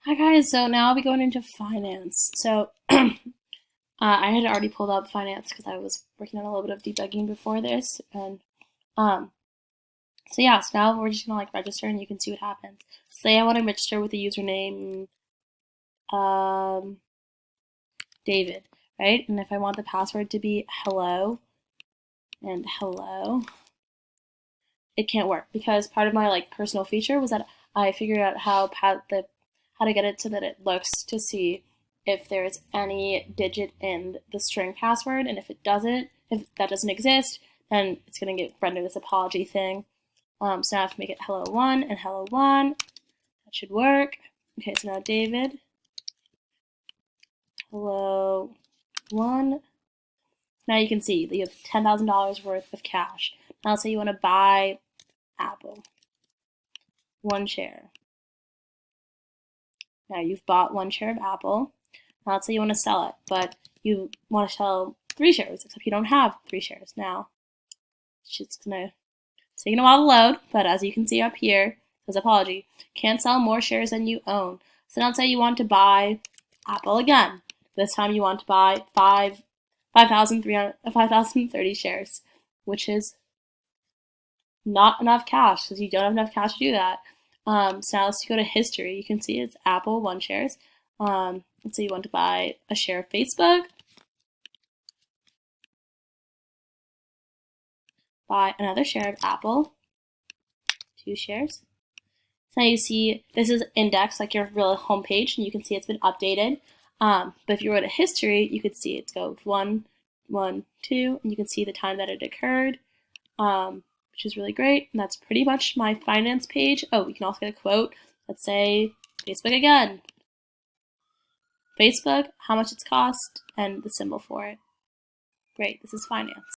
Hi guys, so now I'll be going into finance. So I had already pulled up finance because I was working on a little bit of debugging before this, and um, so yeah, so now we're just gonna like register and you can see what happens. Say I want to register with the username um, David, right? And if I want the password to be hello and hello, it can't work because part of my like personal feature was that I figured out how to get it so that it looks to see if there's any digit in the string password, and if that doesn't exist, then it's gonna get render this apology thing. So now I have to make it hello one and hello one. That should work. Okay, so now David, hello one. Now you can see that you have $10,000 worth of cash. Now let's say you want to buy Apple, one share. Now you've bought one share of Apple. Now let's say you want to sell it, but you want to sell 3 shares, except you don't have 3 shares. Now it's just gonna taking a while to load, but as you can see up here, it says apology. Can't sell more shares than you own. So now let's say you want to buy Apple again. This time you want to buy 5,030 shares, which is not enough cash because you don't have enough cash to do that. So now let's go to history. You can see it's Apple 1 shares. Let's say you want to buy a share of Facebook, buy another share of Apple, 2 shares. So now you see this is indexed like your real home page, and you can see it's been updated. But if you were to history, you could see it goes 1, 1, 2, and you can see the time that it occurred, which is really great. And that's pretty much my finance page. Oh, you can also get a quote. Let's say Facebook again. Facebook, how much it's cost, and the symbol for it. Great, this is finance.